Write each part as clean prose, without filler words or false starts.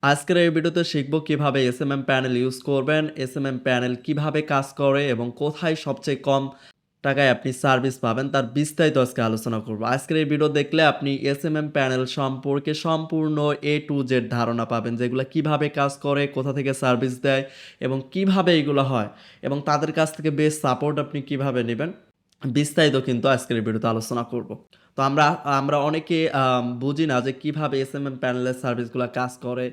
আজকের এই ভিডিওতে শিখব কিভাবে এসএমএম প্যানেল ইউজ করবেন, এসএমএম প্যানেল কিভাবে কাজ করে এবং কোথায় সবচেয়ে কম টাকায় আপনি সার্ভিস পাবেন তার বিস্তারিত আজকে আলোচনা করব। আজকের এই ভিডিও দেখলে আপনি এসএমএম প্যানেল সম্পর্কে সম্পূর্ণ এ টু জেড ধারণা পাবেন, যেগুলো কিভাবে কাজ করে, কোথা থেকে সার্ভিস দেয় এবং কিভাবে এগুলো হয় এবং তাদের কাছ থেকে বেস্ট সাপোর্ট আপনি কিভাবে নেবেন, বিস্তারিত কিন্তু আজকের এই ভিডিওতে আলোচনা করব। তো আমরা আমরা অনেকে বুঝি না যে কিভাবে এসএমএম প্যানেলের সার্ভিসগুলো কাজ করে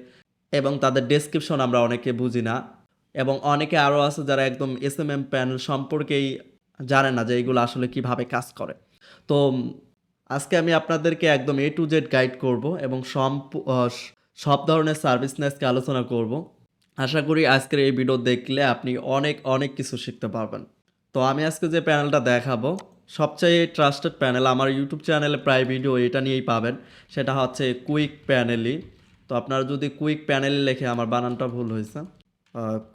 এবং তাদের ডেসক্রিপশন আমরা অনেকে বুঝি না এবং অনেকে আরও আছে যারা একদম এসএমএম প্যানেল সম্পর্কেই জানে না যে এইগুলো আসলে কিভাবে কাজ করে। তো আজকে আমি আপনাদেরকে একদম এ টু জেড গাইড করব এবং সব ধরনের সার্ভিস নিয়ে আজকে আলোচনা করব। আশা করি আজকের এই ভিডিও দেখলে আপনি অনেক অনেক কিছু শিখতে পারবেন। তো আমি আজকে যে প্যানেলটা দেখাবো সবচেয়ে ট্রাস্টেড প্যানেল, আমার ইউটিউব চ্যানেলে প্রায় ভিডিও এটা নিয়েই পাবেন, সেটা হচ্ছে কুইক প্যানেলই। তো আপনারা যদি কুইক প্যানেল লেখে, আমার বানানটা ভুল হয়েছে,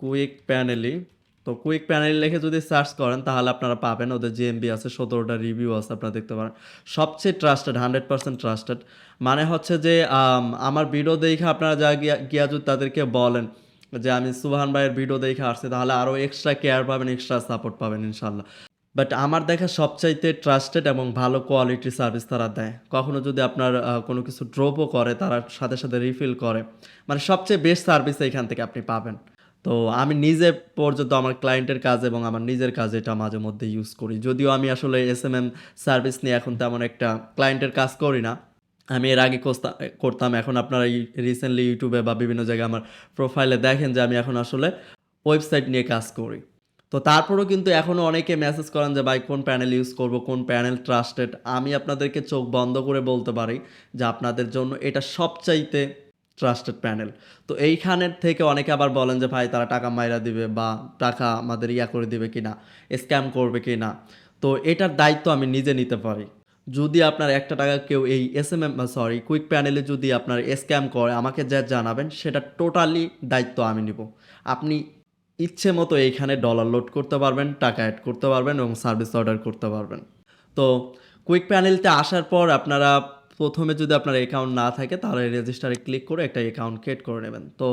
কুইক প্যানেলই, তো কুইক প্যানেল লিখে যদি সার্চ করেন তাহলে আপনারা পাবেন। ওদের জিএমবি আছে, 17টা রিভিউ আছে, আপনারা দেখতে পারেন। সবচেয়ে ট্রাস্টেড, 100% ট্রাস্টেড। মানে হচ্ছে যে আমার ভিডিও দেখে আপনারা যা গিয়া গিয়া যদি তাদেরকে বলেন যে আমি সুবহান ভাইয়ের ভিডিও দেখে আসছি, তাহলে আরও এক্সট্রা কেয়ার পাবেন, এক্সট্রা সাপোর্ট পাবেন ইনশাল্লাহ। বাট আমার দেখা সবচাইতে ট্রাস্টেড এবং ভালো কোয়ালিটির সার্ভিস তারা দেয়। কখনো যদি আপনার কোনো কিছু ড্রপও করে, তারা সাথে সাথে রিফিল করে। মানে সবচেয়ে বেস্ট সার্ভিস এইখান থেকে আপনি পাবেন। তো আমি নিজে পর্যন্ত আমার ক্লায়েন্টের কাজ এবং আমার নিজের কাজে এটা মাঝে মধ্যে ইউজ করি। যদিও আমি আসলে এসএমএম সার্ভিস নিয়ে এখন তেমন একটা ক্লায়েন্টের কাজ করি না। আমি এর আগে করতাম। এখন আপনারা রিসেন্টলি ইউটিউবে বা বিভিন্ন জায়গায় আমার প্রোফাইলে দেখেন যে আমি এখন আসলে ওয়েবসাইট নিয়ে কাজ করি। তো তারপরেও কিন্তু এখনও অনেকে মেসেজ করেন যে ভাই কোন প্যানেল ইউজ করব, কোন প্যানেল ট্রাস্টেড। আমি আপনাদেরকে চোখ বন্ধ করে বলতে পারি যে আপনাদের জন্য এটা সবচাইতে ট্রাস্টেড প্যানেল। তো এইখানের থেকে অনেকে আবার বলেন যে ভাই তারা টাকা মাইরা দিবে বা টাকা আমাদের করে দিবে কিনা, স্ক্যাম করবে কিনা। তো এটার দায়িত্ব আমি নিজে নিতে পারি। যদি আপনার একটা টাকা কেউ এই এসএমএম কুইক প্যানেলে যদি আপনার স্ক্যাম করে, আমাকে যা জানাবেন সেটা টোটালি দায়িত্ব আমি নিব। আপনি ইচ্ছে মতো এইখানে ডলার লোড করতে পারবেন, টাকা অ্যাড করতে পারবেন এবং সার্ভিস অর্ডার করতে পারবেন। তো কুইক প্যানেলতে আসার পর আপনারা প্রথমে যদি আপনার অ্যাকাউন্ট না থাকে তাহলে রেজিস্টারে ক্লিক করে একটা অ্যাকাউন্ট ক্রিয়েট করে নেবেন। তো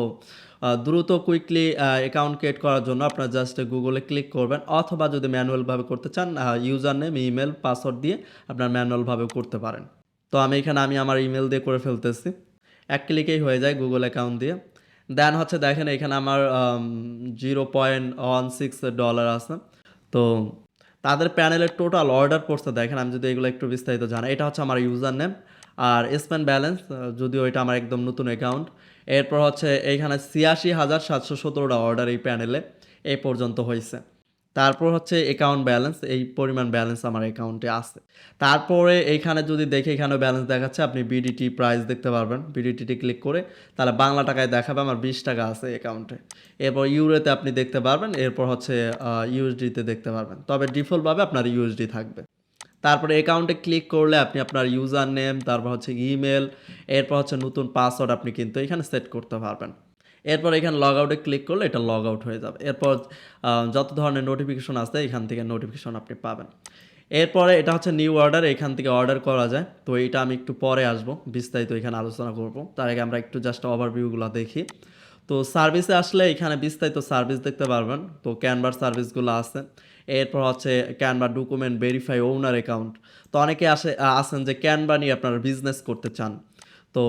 দ্রুত কুইকলি অ্যাকাউন্ট ক্রিয়েট করার জন্য আপনারা জাস্ট গুগলে ক্লিক করবেন, অথবা যদি ম্যানুয়ালভাবে করতে চান ইউজার নেম, ইমেল, পাসওয়ার্ড দিয়ে আপনার ম্যানুয়ালভাবেও করতে পারেন। তো আমি আমার ইমেল দিয়ে করে ফেলতেছি। এক ক্লিকেই হয়ে যায় গুগল অ্যাকাউন্ট দিয়ে। দেন হচ্ছে দেখেন এখানে আমার $0.16 আছে। তো তাদের প্যানেলের টোটাল অর্ডার পড়ছে দেখেন, আমি যদি এগুলো একটু বিস্তারিত জানি, এটা হচ্ছে আমার ইউজার নেম আর স্পেন্ড ব্যালেন্স, যদিও এটা আমার একদম নতুন অ্যাকাউন্ট। এরপর হচ্ছে এইখানে 86,717টা অর্ডার এই প্যানেলে এই পর্যন্ত হয়েছে। তারপর হচ্ছে অ্যাকাউন্ট ব্যালেন্স, এই পরিমাণ ব্যালেন্স আমার অ্যাকাউন্টে আছে। তারপরে এইখানে যদি দেখে এখানে ব্যালেন্স দেখাচ্ছে, আপনি বিডিটি প্রাইস দেখতে পারবেন। বিডিটিতে ক্লিক করে তাহলে বাংলা টাকায় দেখাবে আমার 20 টাকা আছে অ্যাকাউন্টে। এরপর ইউরোতে আপনি দেখতে পারবেন, এরপর হচ্ছে ইউএসডিতে দেখতে পারবেন, তবে ডিফল্টভাবে আপনার ইউএসডি থাকবে। তারপরে অ্যাকাউন্টে ক্লিক করলে আপনি আপনার ইউজার নেম, তারপর হচ্ছে ইমেল, এরপর হচ্ছে নতুন পাসওয়ার্ড আপনি কিন্তু এখানে সেট করতে পারবেন। এরপর এখানে লগ আউটে ক্লিক করলে এটা লগ আউট হয়ে যাবে। এরপর যত ধরনের নোটিফিকেশন আছে এখান থেকে নোটিফিকেশন আপনি পাবেন। এরপরে এটা হচ্ছে নিউ অর্ডার, এখান থেকে অর্ডার করা যায়। তো এটা আমি একটু পরে আসবো, বিস্তারিত এখানে আলোচনা করব। তার আগে আমরা একটু জাস্ট ওভারভিউগুলো দেখি। তো সার্ভিসে আসলে এখানে বিস্তারিত সার্ভিস দেখতে পারবেন। তো ক্যানভার সার্ভিসগুলো আছে। এরপর হচ্ছে ক্যানভা ডকুমেন্ট ভেরিফাই ওনার অ্যাকাউন্ট। তো অনেকে আছেন যে ক্যানভা নিয়ে আপনারা বিজনেস করতে চান। তো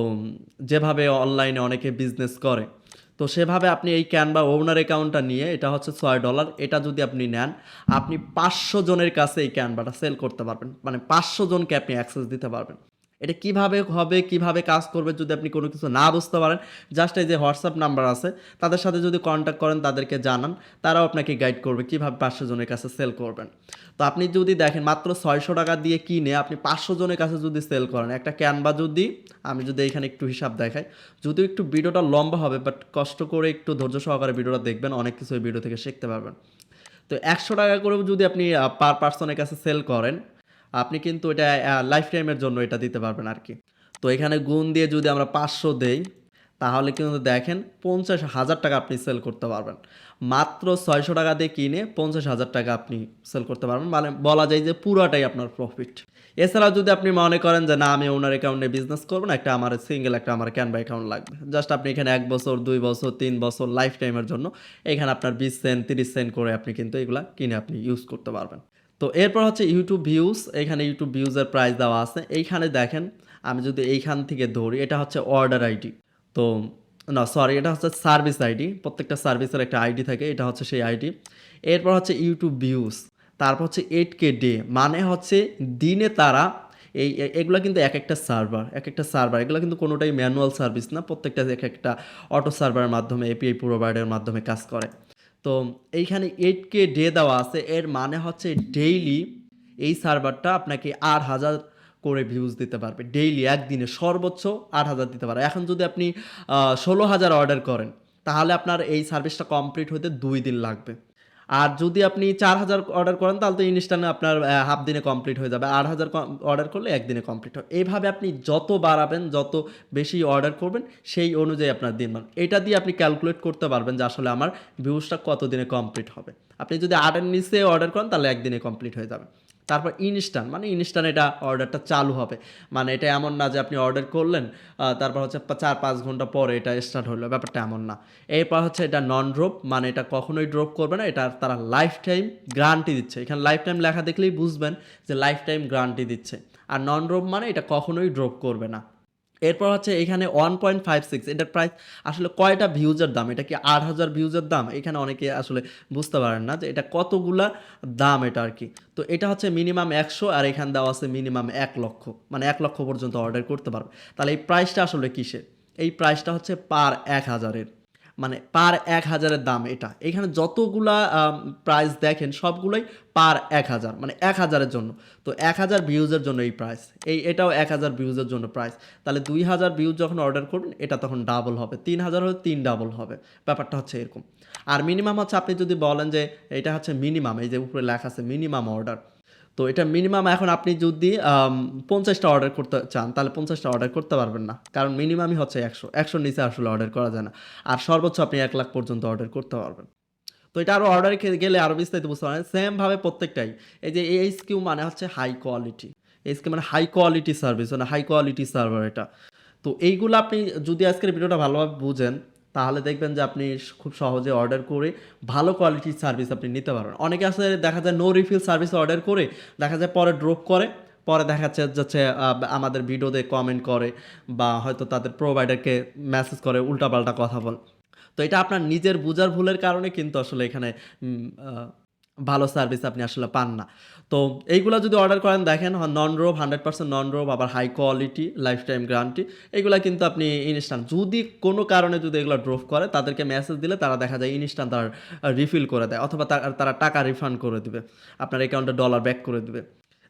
যেভাবে অনলাইনে অনেকে বিজনেস করে, তো সেভাবে আপনি এই ক্যানভা ওনার অ্যাকাউন্টটা নিয়ে, এটা হচ্ছে $6, এটা যদি আপনি নেন, আপনি 500 জনের কাছে এই ক্যানভাটা সেল করতে পারবেন। মানে 500 জনকে আপনি অ্যাক্সেস দিতে পারবেন। এটা কিভাবে হবে, কিভাবে কাজ করবে, যদি আপনি কোনো কিছু না বুঝতে পারেন, জাস্ট এই যে হোয়াটসঅ্যাপ নাম্বার আছে তাদের সাথে যদি কন্ট্যাক্ট করেন, তাদেরকে জানান, তারাও আপনাকে গাইড করবে কিভাবে 500 জনের কাছে সেল করবেন। তো আপনি যদি দেখেন মাত্র $600 দিয়ে কিনে আপনি 500 জনের কাছে যদি সেল করেন, একটা ক্যানভা যদি, আমি যদি এখানে একটু হিসাব দেখাই, যদিও একটু ভিডিওটা লম্বা হবে, বাট কষ্ট করে একটু ধৈর্য সহকারে ভিডিওটা দেখবেন, অনেক কিছু এই ভিডিও থেকে শিখতে পারবেন। তো $100 করেও যদি আপনি পার পার্সনের কাছে সেল করেন, আপনি কিন্তু এটা লাইফ টাইমের জন্য এটা দিতে পারবেন আর কি। তো এখানে গুণ দিয়ে যদি আমরা 500 দেই, তাহলে কিন্তু দেখেন 50,000 টাকা আপনি সেল করতে পারবেন। মাত্র 600 টাকা দিয়ে কিনে 50,000 টাকা আপনি সেল করতে পারবেন। মানে বলা যায় যে পুরাটাই আপনার প্রফিট। এছাড়াও যদি আপনি মনে করেন যে না আমি ওনার অ্যাকাউন্টে বিজনেস করব না, একটা আমার সিঙ্গেল একটা আমার ক্যানভা অ্যাকাউন্ট লাগবে। জাস্ট আপনি এখানে 1 বছর, 2 বছর, 3 বছর লাইফ টাইমের জন্য এখানে আপনার 20 সেন্ট, 30 সেন্ট করে আপনি কিন্তু এগুলা কিনে আপনি ইউজ করতে পারবেন। তো এরপর হচ্ছে ইউটিউব ভিউজ। এখানে ইউটিউব ভিউজের প্রাইস দেওয়া আছে। এইখানে দেখেন আমি যদি এইখান থেকে ধরি, এটা হচ্ছে অর্ডার আইডি। তো না সরি, এটা হচ্ছে সার্ভিস আইডি। প্রত্যেকটা সার্ভিসের একটা আইডি থাকে, এটা হচ্ছে সেই আইডি। এরপর হচ্ছে ইউটিউব ভিউজ, তারপর হচ্ছে 8K ডে, মানে হচ্ছে দিনে তারা এগুলো কিন্তু এক একটা সার্ভার এগুলো কিন্তু কোনোটাই ম্যানুয়াল সার্ভিস না, প্রত্যেকটা এক একটা অটো সার্ভারের মাধ্যমে এপিআই প্রোভাইডারের মাধ্যমে কাজ করে। তো এইখানে 8K ডে দেওয়া আছে, এর মানে হচ্ছে ডেইলি এই সার্ভারটা আপনাকে 8,000 করে ভিউজ দিতে পারবে ডেইলি, একদিনে সর্বোচ্চ 8,000 দিতে পারে। এখন যদি আপনি 16,000 অর্ডার করেন তাহলে আপনার এই সার্ভিসটা কমপ্লিট হতে 2 দিন লাগবে। আর যদি আপনি 4,000 অর্ডার করেন তাহলে তো ইনস্ট্যান্ট আপনার হাফ দিনে কমপ্লিট হয়ে যাবে। 8,000 অর্ডার করলে একদিনে কমপ্লিট হয়। এইভাবে আপনি যত বাড়াবেন, যত বেশি অর্ডার করবেন, সেই অনুযায়ী আপনার দিন মান এটা দিয়ে আপনি ক্যালকুলেট করতে পারবেন যে আসলে আমার ভিউজটা কত দিনে কমপ্লিট হবে। আপনি যদি 8-এর নিচে অর্ডার করেন তাহলে একদিনে কমপ্লিট হয়ে যাবে। তারপর ইনস্ট্যান্ট, মানে ইনস্ট্যান্ট এটা অর্ডারটা চালু হবে। মানে এটা এমন না যে আপনি অর্ডার করলেন তারপর হচ্ছে 4-5 ঘন্টা পরে এটা স্টার্ট হলো, ব্যাপারটা এমন না। এরপর হচ্ছে এটা নন ড্রপ, মানে এটা কখনোই ড্রপ করবে না। এটা তারা লাইফ টাইম গ্যারান্টি দিচ্ছে। এখানে লাইফ টাইম লেখা দেখলেই বুঝবেন যে লাইফ টাইম গ্যারান্টি দিচ্ছে। আর নন ড্রপ মানে এটা কখনোই ড্রপ করবে না। এরপর হচ্ছে এখানে 1.56, এটার প্রাইস আসলে কয়টা ভিউজের দাম, এটা কি 8,000 ভিউজের দাম? এখানে অনেকে আসলে বুঝতে পারেন না যে এটা কতগুলা দাম এটা আর কি। তো এটা হচ্ছে মিনিমাম 100, আর এখানে দেওয়া আছে মিনিমাম 1 লক্ষ, মানে 1 লক্ষ পর্যন্ত অর্ডার করতে পারবে। তাহলে এই প্রাইসটা আসলে কিসের? এই প্রাইসটা হচ্ছে পার 1,000-এর, মানে পার 1,000-এর দাম এটা। এখানে যতগুলা প্রাইস দেখেন সবগুলোই পার 1,000, মানে 1,000-এর জন্য। তো 1,000 ভিউজের জন্য এই প্রাইস, এটাও 1,000 ভিউজের জন্য প্রাইস। তাহলে 2,000 ভিউজ যখন অর্ডার করবেন এটা তখন ডাবল হবে, 3,000 হলে 3 ডাবল হবে। ব্যাপারটা হচ্ছে এরকম। আর মিনিমাম হচ্ছে আপনি যদি বলেন যে এটা হচ্ছে মিনিমাম, এই যে উপরে লেখা আছে মিনিমাম অর্ডার, তো এটা মিনিমাম এখন আপনি যদি 50টা অর্ডার করতে চান তাহলে 50টা অর্ডার করতে পারবেন না, কারণ মিনিমামই হচ্ছে 100 নিচে আসলে অর্ডার করা যায় না। আর সর্বোচ্চ আপনি 1 লাখ পর্যন্ত অর্ডার করতে পারবেন। তো এটা আরও অর্ডারে গেলে আরও বিস্তারিত বুঝতে পারেন। সেমভাবে প্রত্যেকটাই, এই যে এইচকিউ মানে হচ্ছে হাই কোয়ালিটি, এইচকিউ মানে হাই কোয়ালিটি সার্ভিস, মানে হাই কোয়ালিটি সার্ভার এটা। তো এইগুলো আপনি যদি আজকের ভিডিওটা ভালোভাবে বুঝেন তাহলে দেখবেন যে আপনি খুব সহজে অর্ডার করে ভালো কোয়ালিটির সার্ভিস আপনি নিতে পারবেন। অনেকে আছে দেখা যায় নো রিফিল সার্ভিস অর্ডার করে দেখা যায় পরে ড্রপ করে, পরে দেখা যাচ্ছে আমাদের ভিডিওতে কমেন্ট করে বা হয়তো তাদের প্রোভাইডারকে মেসেজ করে উল্টাপাল্টা কথা বল। তো এটা আপনার নিজের বুঝার ভুলের কারণে কিন্তু আসলে এখানে উম, আহ, ভালো সার্ভিস আপনি আসলে পান না। তো এইগুলো যদি অর্ডার করেন দেখেন নন ড্রপ, 100% নন ড্রপ, আবার high quality, lifetime guarantee, এগুলো কিন্তু আপনি ইনস্ট্যান্ট, যদি কোনো কারণে যদি এগুলো ড্রপ করে তাদেরকে মেসেজ দিলে তারা দেখা যায় ইনস্ট্যান্ট তারা রিফিল করে দেয়, অথবা তারা টাকা রিফান্ড করে দিবে, আপনার অ্যাকাউন্টে ডলার ব্যাক করে দিবে।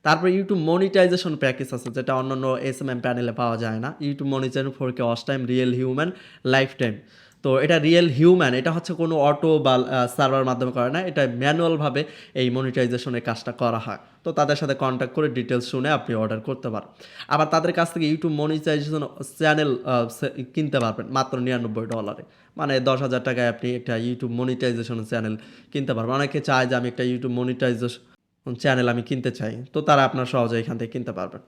তারপর ইউটিউব মনিটাইজেশন প্যাকেজ আছে যেটা অন্যান্য এসএমএম প্যানেলে পাওয়া যায় না। YouTube monetisation 4K watch time, real human, lifetime. তো এটা রিয়েল হিউম্যান, এটা হচ্ছে কোনো অটো বা সার্ভার মাধ্যমে করে না, এটা ম্যানুয়ালভাবে এই মনিটাইজেশনের কাজটা করা হয়। তো তাদের সাথে কন্ট্যাক্ট করে ডিটেলস শুনে আপনি অর্ডার করতে পারেন। আবার তাদের কাছ থেকে ইউটিউব মনিটাইজেশন চ্যানেল কিনতে পারবেন মাত্র $99, মানে 10,000 টাকায় আপনি একটা ইউটিউব মনিটাইজেশন চ্যানেল কিনতে পারবেন। অনেকে চায় যে আমি একটা ইউটিউব মনিটাইজেশন চ্যানেল আমি কিনতে চাই, তো তারা আপনার সহজে এখান থেকে কিনতে পারবেন।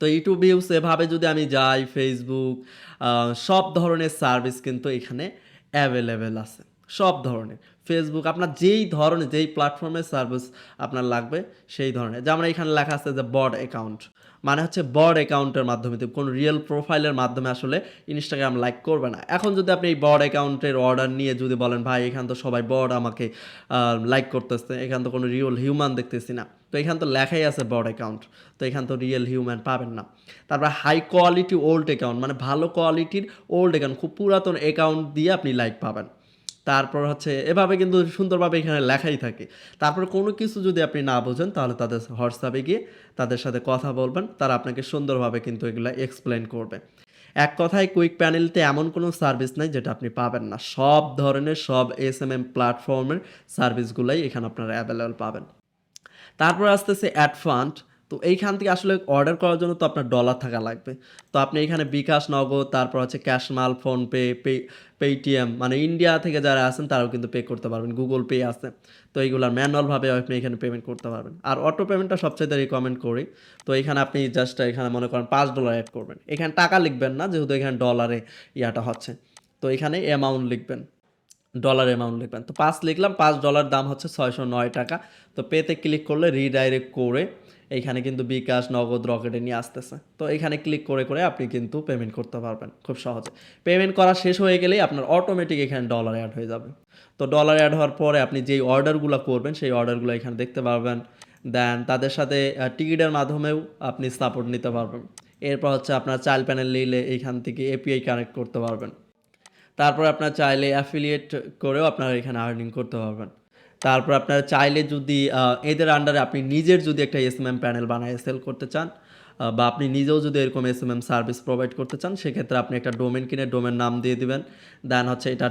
তো ইউটিউব ভিউস এভাবে যদি আমি যাই, ফেসবুক, সব ধরনের সার্ভিস কিন্তু এখানে অ্যাভেলেবেল আছে, সব ধরনের। ফেসবুক আপনার যেই ধরনের, যেই প্ল্যাটফর্মের সার্ভিস আপনার লাগবে সেই ধরনের, যেমন এখানে লেখা আছে যে বড অ্যাকাউন্ট, মানে হচ্ছে বড অ্যাকাউন্টের মাধ্যমে, কোনো রিয়েল প্রোফাইলের মাধ্যমে আসলে ইনস্টাগ্রাম লাইক করবে না। এখন যদি আপনি এই বড অ্যাকাউন্টের অর্ডার নিয়ে যদি বলেন ভাই এখান তো সবাই বড আমাকে লাইক করতেছে, এখান তো কোনো রিয়েল হিউম্যান দেখতেছি না, তো এখান তো লেখাই আছে বড অ্যাকাউন্ট, তো এখান তো রিয়েল হিউম্যান পাবেন না। তারপর হাই কোয়ালিটি ওল্ড অ্যাকাউন্ট, মানে ভালো কোয়ালিটির ওল্ড অ্যাকাউন্ট, খুব পুরাতন অ্যাকাউন্ট দিয়ে আপনি লাইক পাবেন। তারপর হচ্ছে এভাবে কিন্তু সুন্দরভাবে এখানে লেখাই থাকে। তারপর কোনো কিছু যদি আপনি না বোঝেন তাহলে তাদের হোয়াটসঅ্যাপে গিয়ে তাদের সাথে কথা বলবেন, তারা আপনাকে সুন্দরভাবে কিন্তু এগুলো এক্সপ্লেন করবে। এক কথায় কুইক প্যানেলতে এমন কোনো সার্ভিস নাই যেটা আপনি পাবেন না, সব ধরনের সব এসএমএম প্ল্যাটফর্মের সার্ভিসগুলোই এখানে আপনারা অ্যাভেলেবল পাবেন। তারপর আসতেছে অ্যাড ফান্ড। তো এইখান থেকে আসলে অর্ডার করার জন্য তো আপনার ডলার থাকা লাগবে। তো আপনি এখানে বিকাশ, নগদ, তারপর হচ্ছে ক্যাশমাল, ফোনপে, পেটিএম, মানে ইন্ডিয়া থেকে যারা আছেন তারাও কিন্তু পে করতে পারবেন। গুগল পে আছে। তো এইগুলার ম্যানুয়ালভাবে আপনি এখানে পেমেন্ট করতে পারবেন। আর অটো পেমেন্টটা সবচাইতে রিকমেন্ড করি। তো এখানে আপনি জাস্ট এখানে মনে করেন $5 অ্যাড করবেন। এখানে টাকা লিখবেন না, যেহেতু এখানে ডলারে ইয়াটা হচ্ছে। তো এখানে অ্যামাউন্ট লিখবেন, ডলার অ্যামাউন্ট লিখবেন। তো 5 লিখলাম, $5 দাম হচ্ছে 609 টাকা। তো পেতে ক্লিক করলে রিডাইরেক্ট করে এইখানে কিন্তু বিকাশ, নগদ, রকেটে নিয়ে আসতেছে। তো এখানে ক্লিক করে করে আপনি কিন্তু পেমেন্ট করতে পারবেন খুব সহজে। পেমেন্ট করা শেষ হয়ে গেলেই আপনার অটোমেটিক এখানে ডলার অ্যাড হয়ে যাবে। তো ডলার অ্যাড হওয়ার পরে আপনি যেই অর্ডারগুলো করবেন সেই অর্ডারগুলো এখানে দেখতে পারবেন। দেন তাদের সাথে টিকিটের মাধ্যমেও আপনি সাপোর্ট নিতে পারবেন। এরপর হচ্ছে আপনার চাইল্ড প্যানেল নিলে এইখান থেকে এপিআই কানেক্ট করতে পারবেন। তারপর আপনার চাইলে অ্যাফিলিয়েট করেও আপনারা এখানে আর্নিং করতে পারবেন। তারপর আপনারা চাইলে যদি এদের আন্ডারে আপনি নিজের যদি একটা এসএমএম প্যানেল বানায় সেল করতে চান, বা আপনি নিজেও যদি এরকম এসএমএম সার্ভিস প্রোভাইড করতে চান, সেক্ষেত্রে আপনি একটা ডোমেন কিনে ডোমেন নাম দিয়ে দিবেন। দেন হচ্ছে এটা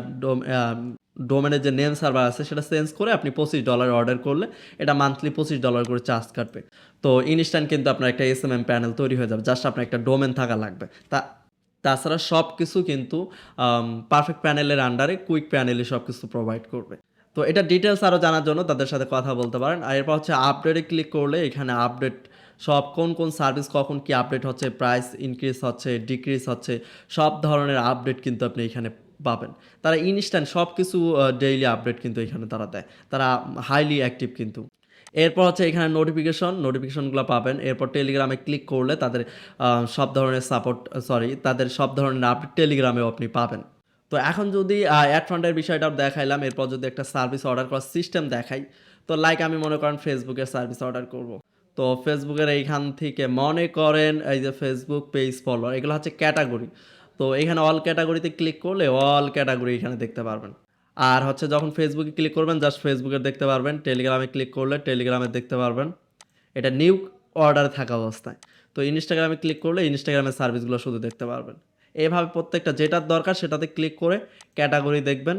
ডোমেনের যে নেম সার্ভার আছে সেটা চেঞ্জ করে আপনি $25 অর্ডার করলে এটা মান্থলি $25 করে চার্জ কাটবে। তো ইনস্ট্যান্ট কিন্তু আপনার একটা এসএমএম প্যানেল তৈরি হয়ে যাবে। জাস্ট আপনার একটা ডোমেন থাকা লাগবে। তাছাড়া সব কিছু কিন্তু পারফেক্ট প্যানেলের আন্ডারে কুইক প্যানেলে সব কিছু প্রোভাইড করবে। তো এটা ডিটেলস আরও জানার জন্য তাদের সাথে কথা বলতে পারেন। আর এরপর হচ্ছে আপডেটে ক্লিক করলে এখানে আপডেট সব কোন কোন সার্ভিস কখন কি আপডেট হচ্ছে, প্রাইস ইনক্রিজ হচ্ছে, ডিক্রিজ হচ্ছে, সব ধরনের আপডেট কিন্তু আপনি এখানে পাবেন। তারা ইনস্ট্যান্ট সব কিছু ডেইলি আপডেট কিন্তু এখানে তারা দেয়। তারা হাইলি অ্যাক্টিভ কিন্তু। এরপর হচ্ছে এখানে নোটিফিকেশনগুলো পাবেন। এরপর টেলিগ্রামে ক্লিক করলে তাদের সব ধরনের তাদের সব ধরনের আপডেট টেলিগ্রামেও আপনি পাবেন। তো এখন যদি অ্যাড ফান্ডের বিষয়টা দেখাইলাম, এরপর যদি একটা সার্ভিস অর্ডার করার সিস্টেম দেখাই, তো লাইক আমি মনে করেন ফেসবুকের সার্ভিস অর্ডার করব। তো ফেসবুকের এইখান থেকে মনে করেন এই যে ফেসবুক পেজ ফলোয়ার, এগুলো হচ্ছে ক্যাটাগরি। তো এখানে অল ক্যাটাগরিতে ক্লিক করলে অল ক্যাটাগরি এখানে দেখতে পারবেন। আর হচ্ছে যখন ফেসবুকে ক্লিক করবেন জাস্ট ফেসবুকের দেখতে পারবেন। টেলিগ্রামে ক্লিক করলে টেলিগ্রামের দেখতে পারবেন। এটা নিউ অর্ডারে থাকা অবস্থায়। তো ইনস্টাগ্রামে ক্লিক করলে ইনস্টাগ্রামের সার্ভিসগুলো শুধু দেখতে পারবেন। এভাবে প্রত্যেকটা যেটার দরকার সেটাতে ক্লিক করে ক্যাটাগরি দেখবেন।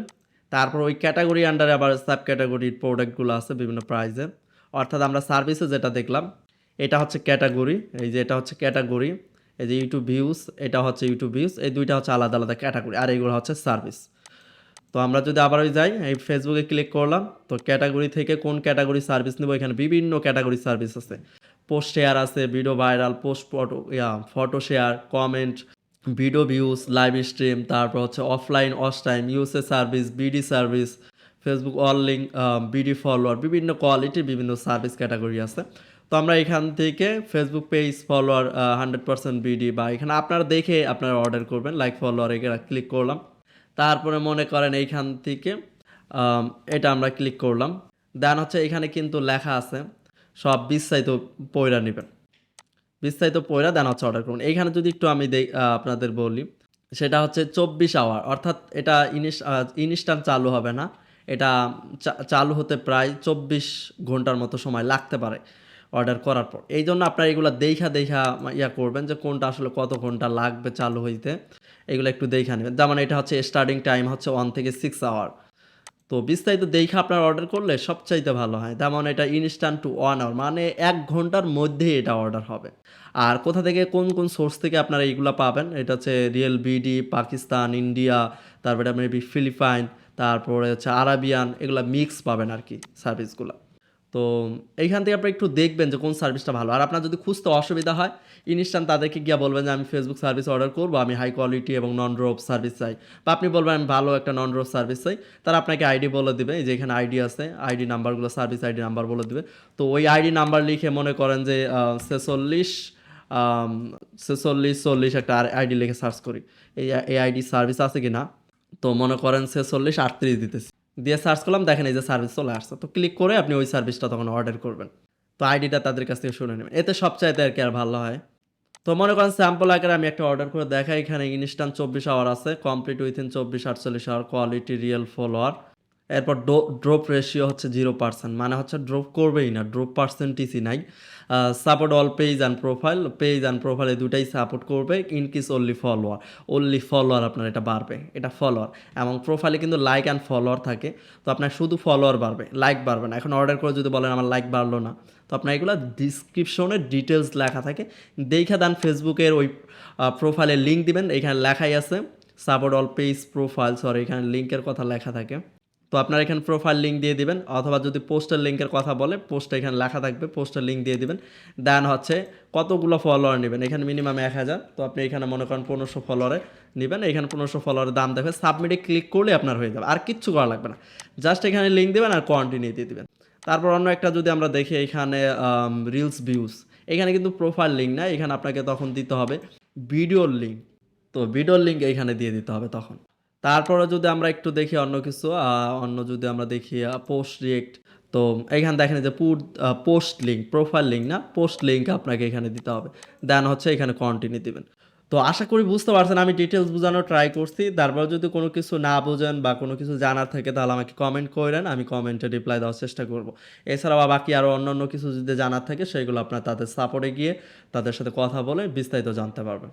তারপর ওই ক্যাটাগরি আন্ডারে আবার সাব ক্যাটাগরির প্রোডাক্টগুলো আছে বিভিন্ন প্রাইজে। অর্থাৎ আমরা সার্ভিসে যেটা দেখলাম এটা হচ্ছে ক্যাটাগরি, এই যে এটা হচ্ছে ক্যাটাগরি, এই যে ইউটিউব ভিউজ, এটা হচ্ছে ইউটিউব ভিউজ, এই দুইটা হচ্ছে আলাদা আলাদা ক্যাটাগরি, আর এইগুলো হচ্ছে সার্ভিস। তো আমরা যদি আবার যাই এই ফেসবুকে ক্লিক করলাম, তো ক্যাটাগরি থেকে কোন ক্যাটাগরি সার্ভিস নেব, এখানে বিভিন্ন ক্যাটাগরি সার্ভিস আছে। পোস্ট শেয়ার আছে, video viral, post photo share, comment, video views, live stream, তারপর হচ্ছে offline watch time, USA service, BD service, Facebook all link, BD follower, বিভিন্ন কোয়ালিটির বিভিন্ন সার্ভিস ক্যাটাগরি আছে। তো আমরা এখান থেকে ফেসবুক পেজ ফলোয়ার 100% বিডি, বা এখানে আপনারা দেখে আপনারা অর্ডার করবেন, লাইক ফলোয়ার এখানে ক্লিক করলাম। তারপরে মনে করেন এইখান থেকে এটা আমরা ক্লিক করলাম। দেন হচ্ছে এখানে কিন্তু লেখা আছে সব বিস্তারিত পয়রা নেবেন, বিস্তারিত পয়রা দেন হচ্ছে অর্ডার করুন। এইখানে যদি একটু আমি আপনাদের বলি, সেটা হচ্ছে 24 আওয়ার, অর্থাৎ এটা ইনস্ট্যান্ট চালু হবে না। এটা চালু হতে প্রায় 24 ঘন্টার মতো সময় লাগতে পারে অর্ডার করার পর। এই জন্য আপনারা এগুলো দেখা করবেন যে কোনটা আসলে কত ঘন্টা লাগবে চালু হইতে, এগুলো একটু দেখা নেবেন। যেমন এটা হচ্ছে স্টার্টিং টাইম হচ্ছে 1 থেকে 6 আওয়ার। তো বিস্তারিত দেখে আপনার অর্ডার করলে সবচাইতে ভালো হয়। যেমন এটা ইনস্ট্যান্ট টু 1 আওয়ার, মানে 1 ঘন্টার মধ্যেই এটা অর্ডার হবে। আর কোথা থেকে কোন কোন সোর্স থেকে আপনারা এইগুলো পাবেন, এটা হচ্ছে রিয়েল বিডি, পাকিস্তান, ইন্ডিয়া, তারপরে মেবি ফিলিপাইন, তারপরে হচ্ছে আরাবিয়ান, এগুলো মিক্স পাবেন আর কি সার্ভিসগুলো। তো এইখান থেকে আপনি একটু দেখবেন যে কোন সার্ভিসটা ভালো। আর আপনার যদি খুঁজতে অসুবিধা হয়, ইনস্ট্যান্ট তাদেরকে গিয়ে বলবেন যে আমি ফেসবুক সার্ভিস অর্ডার করবো, আমি হাই কোয়ালিটি এবং নন ড্রপ সার্ভিস চাই, বা আপনি বলবেন আমি ভালো একটা নন ড্রপ সার্ভিস চাই। তারা আপনাকে আইডি বলে দিবে, এই যে এখানে আইডি আছে, আইডি নাম্বারগুলো সার্ভিস আইডি নাম্বার বলে দিবে। তো ওই আইডি নাম্বার লিখে মনে করেন যে 46 একটা আইডি লিখে সার্চ করি এই আইডি সার্ভিস আছে কি না। তো মনে করেন 46 38 দিতেছি, দিয়ে সার্চ করলাম, দেখেন এই যে সার্ভিস চলে আসছে। তো ক্লিক করে আপনি ওই সার্ভিসটা তখন অর্ডার করবেন। তো আইডিটা তাদের কাছ থেকে শুনে নেবেন, এতে সবচাইতে আর কি আর ভালো হয়। তো মনে করেন স্যাম্পল আকারে আমি একটা অর্ডার করে দেখাই। এখানে ইনস্ট্যান্ট 24 আওয়ার আছে, complete within 24 48 hour, quality real follower, এরপর ড্রপ রেশিও হচ্ছে 0%, মানে হচ্ছে ড্রপ করবেই না, ড্রপ পার্সেন্টেজই নাই। Support all page and profile এই দুটাই সাপোর্ট করবে। ইনক্রিজ অনলি ফলোয়ার আপনার এটা বাড়বে, এটা ফলোয়ার। এবং প্রোফাইলে কিন্তু লাইক অ্যান্ড ফলোয়ার থাকে, তো আপনার শুধু ফলোয়ার বাড়বে, লাইক বাড়বে না। এখন অর্ডার করে যদি বলেন আমার লাইক বাড়লো না, তো আপনার এগুলো ডিসক্রিপশনে ডিটেলস লেখা থাকে, দেখে দেন। ফেসবুকের ওই প্রোফাইলে লিঙ্ক দিবেন, এখানে লেখাই আছে support all page profile, sorry এখানে লিঙ্কের কথা লেখা থাকে। তো আপনার এখানে প্রোফাইল লিঙ্ক দিয়ে দিবেন, অথবা যদি পোস্টের লিঙ্কের কথা বলে পোস্টে এখানে লেখা থাকবে, পোস্টের লিঙ্ক দিয়ে দিবেন। দেন হচ্ছে কতগুলো ফলোয়ার নেবেন, এখানে মিনিমাম 1000, তো আপনি এখানে মনে করেন 1500 ফলোয়ারে নেবেন। এখানে 1500 ফলোয়ারের দাম দেখবে, সাবমিটে ক্লিক করলে আপনার হয়ে যাবে, আর কিচ্ছু করা লাগবে না। জাস্ট এখানে লিঙ্ক দেবেন আর কন্টিনিউ দিয়ে দিবেন। তারপর অন্য একটা যদি আমরা দেখি, এখানে রিলস ভিউজ, এখানে কিন্তু প্রোফাইল লিঙ্ক না, এখানে আপনাকে তখন দিতে হবে ভিডিওর লিঙ্ক। তো ভিডিওর লিঙ্ক এইখানে দিয়ে দিতে হবে তখন। তারপরে যদি আমরা একটু দেখি অন্য কিছু, অন্য যদি আমরা দেখি পোস্ট রিয়েক্ট, তো এইখানে দেখেন যে পোস্ট লিঙ্ক, প্রোফাইল লিঙ্ক না, পোস্ট লিঙ্ক আপনাকে এখানে দিতে হবে। দেন হচ্ছে এখানে কন্টিনিউ দিবেন। তো আশা করি বুঝতে পারছেন, আমি ডিটেলস বোঝানোর ট্রাই করছি। তারপর যদি কোনো কিছু না বোঝেন বা কোনো কিছু জানার থাকে, তাহলে আমাকে কমেন্ট করেন, আমি কমেন্টে রিপ্লাই দেওয়ার চেষ্টা করব। এছাড়াও বাকি আরও অন্য কিছু যদি জানার থাকে, সেগুলো আপনার তাদের সাপোর্টে গিয়ে তাদের সাথে কথা বলে বিস্তারিত জানতে পারবেন।